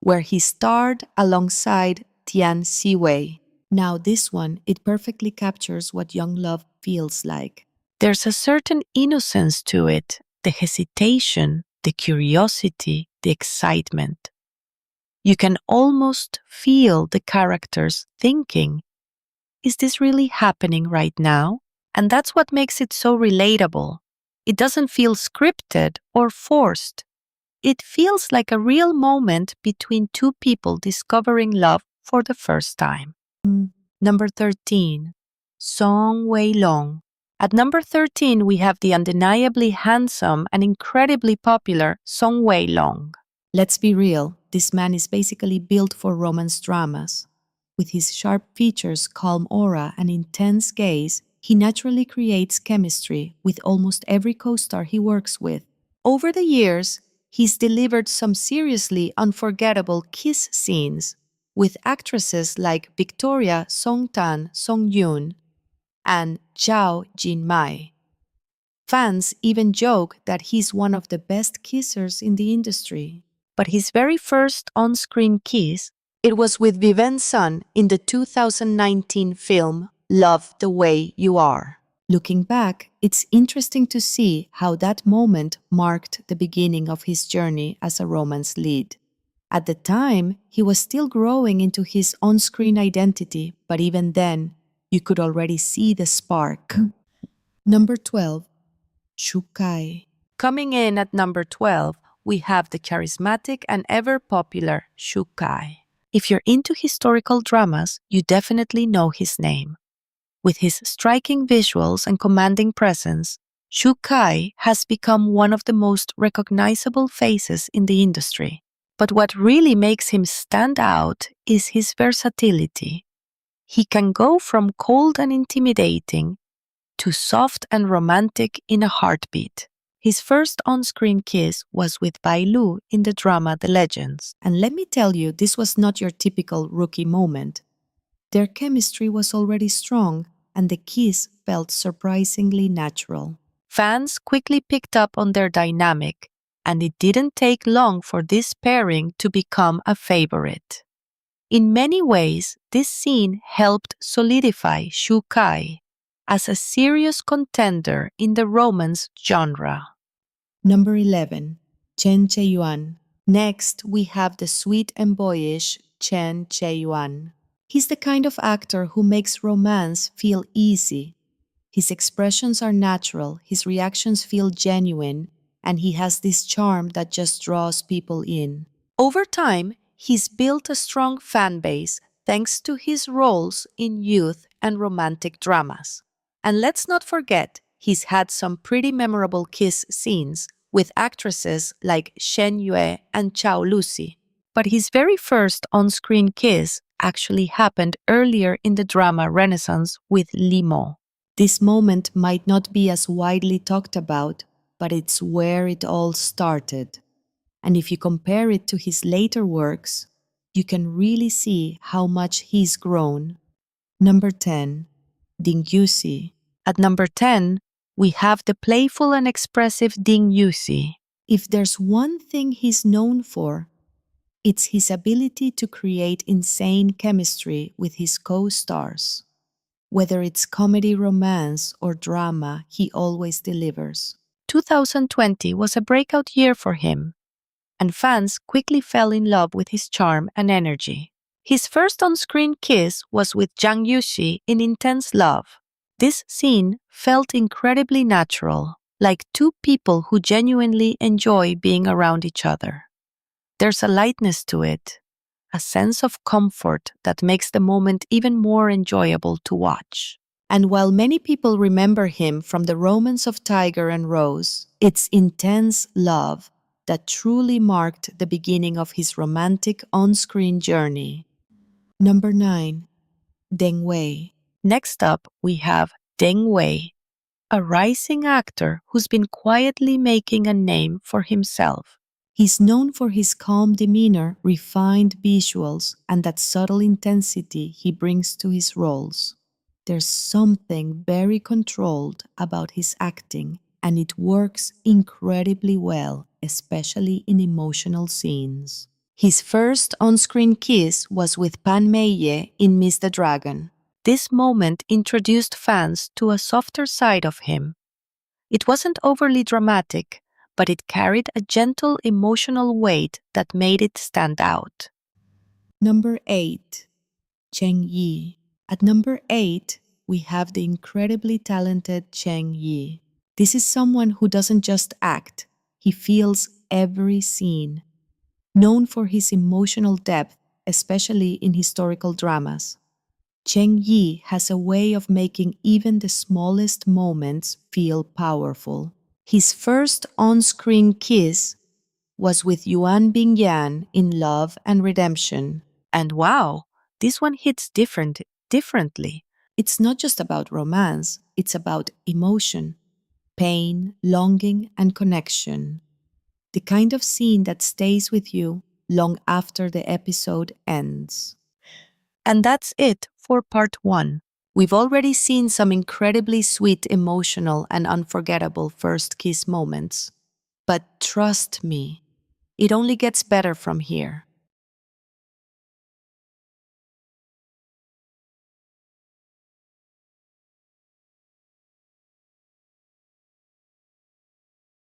where he starred alongside Tian Siwei. Now this one, it perfectly captures what young love feels like. There's a certain innocence to it, the hesitation, the curiosity, the excitement. You can almost feel the characters thinking, is this really happening right now? And that's what makes it so relatable. It doesn't feel scripted or forced. It feels like a real moment between two people discovering love for the first time. Number 13, Song Wei Long. At number 13, we have the undeniably handsome and incredibly popular Song Wei Long. Let's be real, this man is basically built for romance dramas. With his sharp features, calm aura, and intense gaze, he naturally creates chemistry with almost every co-star he works with. Over the years, he's delivered some seriously unforgettable kiss scenes with actresses like Victoria Songtan Songyun and Zhao Jinmai. Fans even joke that he's one of the best kissers in the industry. But his very first on-screen kiss, it was with Viven's son in the 2019 film Love the Way You Are. Looking back, it's interesting to see how that moment marked the beginning of his journey as a romance lead. At the time, he was still growing into his on-screen identity, but even then, you could already see the spark. Number 12, Shu Kai. Coming in at number 12, we have the charismatic and ever-popular Shu Kai. If you're into historical dramas, you definitely know his name. With his striking visuals and commanding presence, Shu Kai has become one of the most recognizable faces in the industry. But what really makes him stand out is his versatility. He can go from cold and intimidating to soft and romantic in a heartbeat. His first on-screen kiss was with Bai Lu in the drama The Legends. And let me tell you, this was not your typical rookie moment. Their chemistry was already strong, and the kiss felt surprisingly natural. Fans quickly picked up on their dynamic, and it didn't take long for this pairing to become a favorite. In many ways, this scene helped solidify Shu Kai as a serious contender in the romance genre. Number 11, Chen Che-yuan. Next, we have the sweet and boyish Chen Che-yuan. He's the kind of actor who makes romance feel easy. His expressions are natural, his reactions feel genuine, and he has this charm that just draws people in. Over time, he's built a strong fan base thanks to his roles in youth and romantic dramas. And let's not forget, he's had some pretty memorable kiss scenes with actresses like Shen Yue and Chao Lucy. But his very first on-screen kiss actually happened earlier in the drama Renaissance with Li Mo. This moment might not be as widely talked about, but it's where it all started. And if you compare it to his later works, you can really see how much he's grown. Number 10, Ding Yusi. At number 10, we have the playful and expressive Ding Yusi. If there's one thing he's known for, it's his ability to create insane chemistry with his co-stars. Whether it's comedy, romance, or drama, he always delivers. 2020 was a breakout year for him, and fans quickly fell in love with his charm and energy. His first on-screen kiss was with Zhang Yuxi in Intense Love. This scene felt incredibly natural, like two people who genuinely enjoy being around each other. There's a lightness to it, a sense of comfort that makes the moment even more enjoyable to watch. And while many people remember him from the romance of Tiger and Rose, it's Intense Love that truly marked the beginning of his romantic on-screen journey. Number 9, Deng Wei. Next up, we have Deng Wei, a rising actor who's been quietly making a name for himself. He's known for his calm demeanor, refined visuals, and that subtle intensity he brings to his roles. There's something very controlled about his acting, and it works incredibly well, especially in emotional scenes. His first on-screen kiss was with Pan Mei in Miss the Dragon. This moment introduced fans to a softer side of him. It wasn't overly dramatic, but it carried a gentle emotional weight that made it stand out. Number 8. Cheng Yi. At number 8, we have the incredibly talented Cheng Yi. This is someone who doesn't just act, he feels every scene. Known for his emotional depth, especially in historical dramas, Cheng Yi has a way of making even the smallest moments feel powerful. His first on-screen kiss was with Yuan Bingyan in Love and Redemption. And wow, this one hits differently. It's not just about romance, it's about emotion, pain, longing, and connection. The kind of scene that stays with you long after the episode ends. And that's it for part 1. We've already seen some incredibly sweet, emotional, and unforgettable first kiss moments. But trust me, it only gets better from here.